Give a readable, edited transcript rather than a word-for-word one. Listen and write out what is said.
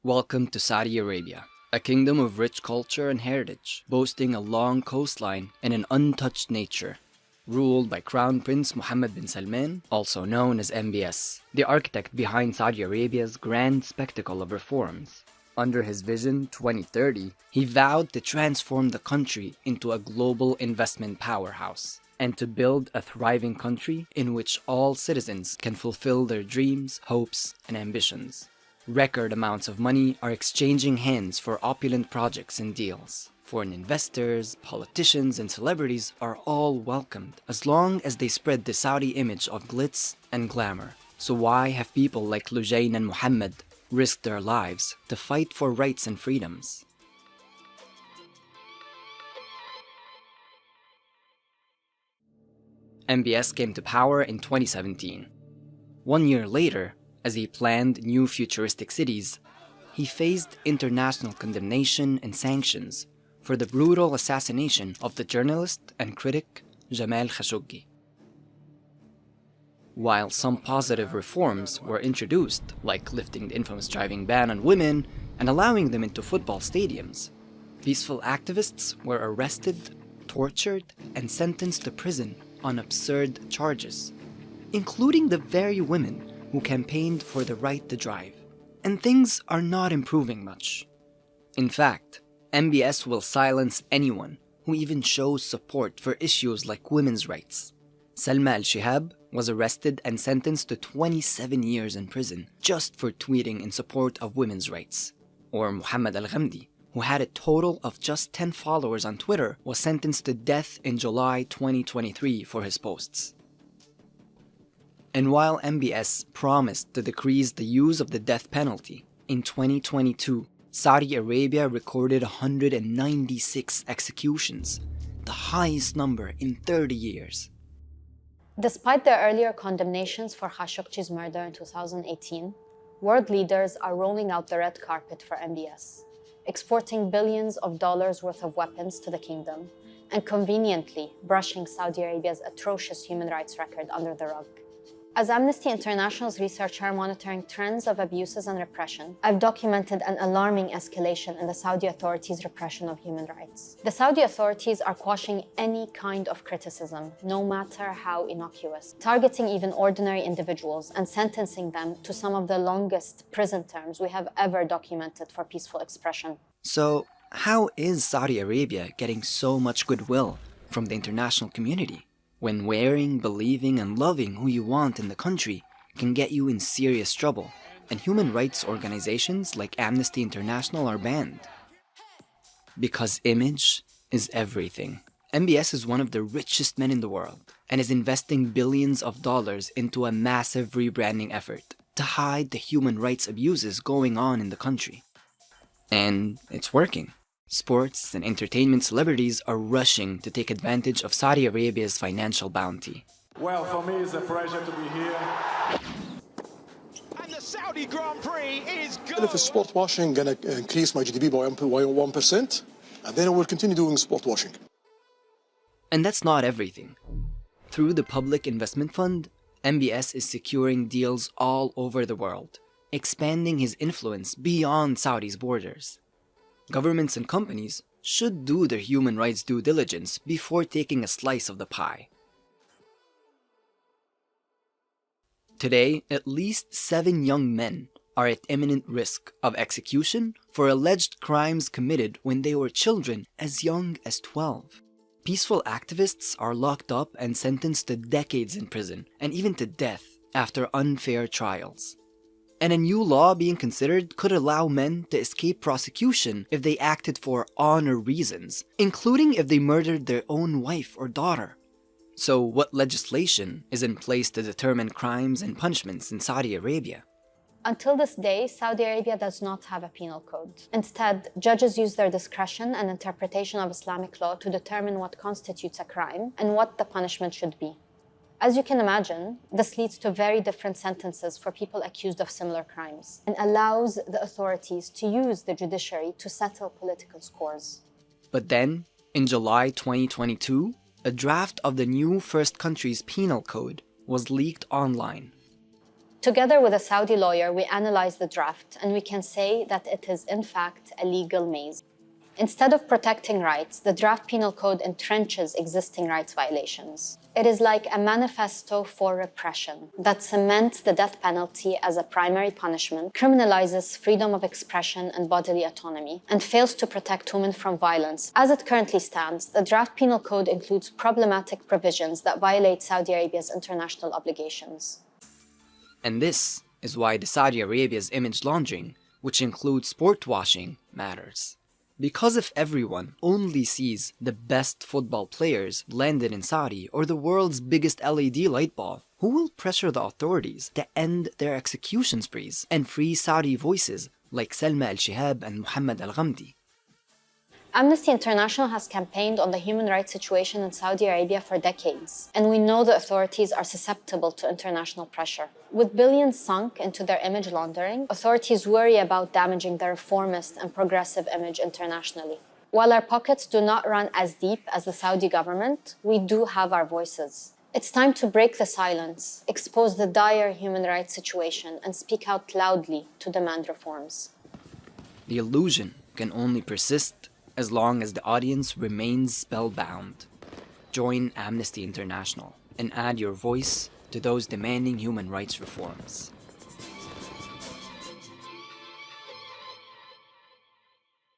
Welcome to Saudi Arabia, a kingdom of rich culture and heritage, boasting a long coastline and an untouched nature. Ruled by Crown Prince Mohammed bin Salman, also known as MBS, the architect behind Saudi Arabia's grand spectacle of reforms. Under his Vision 2030, he vowed to transform the country into a global investment powerhouse and to build a thriving country in which all citizens can fulfill their dreams, hopes, and ambitions. Record amounts of money are exchanging hands for opulent projects and deals. Foreign investors, politicians, and celebrities are all welcomed as long as they spread the Saudi image of glitz and glamour. So why have people like Lujain and Muhammad risked their lives to fight for rights and freedoms? MBS came to power in 2017. 1 year later, as he planned new futuristic cities, he faced international condemnation and sanctions for the brutal assassination of the journalist and critic Jamal Khashoggi. While some positive reforms were introduced, like lifting the infamous driving ban on women and allowing them into football stadiums, peaceful activists were arrested, tortured, and sentenced to prison on absurd charges, including the very women who campaigned for the right to drive. And things are not improving much. In fact, MBS will silence anyone who even shows support for issues like women's rights. Salma al-Shihab was arrested and sentenced to 27 years in prison just for tweeting in support of women's rights. Or Muhammad al-Ghamdi, who had a total of just 10 followers on Twitter, was sentenced to death in July 2023 for his posts. And while MBS promised to decrease the use of the death penalty, in 2022, Saudi Arabia recorded 196 executions, the highest number in 30 years. Despite the earlier condemnations for Khashoggi's murder in 2018, world leaders are rolling out the red carpet for MBS, exporting billions of dollars worth of weapons to the kingdom, and conveniently brushing Saudi Arabia's atrocious human rights record under the rug. As Amnesty International's researcher monitoring trends of abuses and repression, I've documented an alarming escalation in the Saudi authorities' repression of human rights. The Saudi authorities are quashing any kind of criticism, no matter how innocuous, targeting even ordinary individuals and sentencing them to some of the longest prison terms we have ever documented for peaceful expression. So, how is Saudi Arabia getting so much goodwill from the international community, when wearing, believing, and loving who you want in the country can get you in serious trouble, and human rights organizations like Amnesty International are banned? Because image is everything. MBS is one of the richest men in the world and is investing billions of dollars into a massive rebranding effort to hide the human rights abuses going on in the country. And it's working. Sports and entertainment celebrities are rushing to take advantage of Saudi Arabia's financial bounty. Well, for me, it's a pleasure to be here. And the Saudi Grand Prix is good. If sport washing gonna increase my GDP by 1%, and then I will continue doing sport washing. And that's not everything. Through the Public Investment Fund, MBS is securing deals all over the world, expanding his influence beyond Saudi's borders. Governments and companies should do their human rights due diligence before taking a slice of the pie. Today, at least 7 young men are at imminent risk of execution for alleged crimes committed when they were children as young as 12. Peaceful activists are locked up and sentenced to decades in prison and even to death after unfair trials. And a new law being considered could allow men to escape prosecution if they acted for honor reasons, including if they murdered their own wife or daughter. So what legislation is in place to determine crimes and punishments in Saudi Arabia? Until this day, Saudi Arabia does not have a penal code. Instead, judges use their discretion and interpretation of Islamic law to determine what constitutes a crime and what the punishment should be. As you can imagine, this leads to very different sentences for people accused of similar crimes and allows the authorities to use the judiciary to settle political scores. But then, in July 2022, a draft of the new First Country's Penal Code was leaked online. Together with a Saudi lawyer, we analyzed the draft, and we can say that it is, in fact, a legal maze. Instead of protecting rights, the draft penal code entrenches existing rights violations. It is like a manifesto for repression that cements the death penalty as a primary punishment, criminalizes freedom of expression and bodily autonomy, and fails to protect women from violence. As it currently stands, the draft penal code includes problematic provisions that violate Saudi Arabia's international obligations. And this is why the Saudi Arabia's image laundering, which includes sport washing, matters. Because if everyone only sees the best football players landed in Saudi or the world's biggest LED light bulb, who will pressure the authorities to end their execution sprees and free Saudi voices like Salma al-Shihab and Muhammad al-Ghamdi? Amnesty International has campaigned on the human rights situation in Saudi Arabia for decades, and we know the authorities are susceptible to international pressure. With billions sunk into their image laundering, authorities worry about damaging their reformist and progressive image internationally. While our pockets do not run as deep as the Saudi government, we do have our voices. It's time to break the silence, expose the dire human rights situation, and speak out loudly to demand reforms. The illusion can only persist as long as the audience remains spellbound. Join Amnesty International and add your voice to those demanding human rights reforms.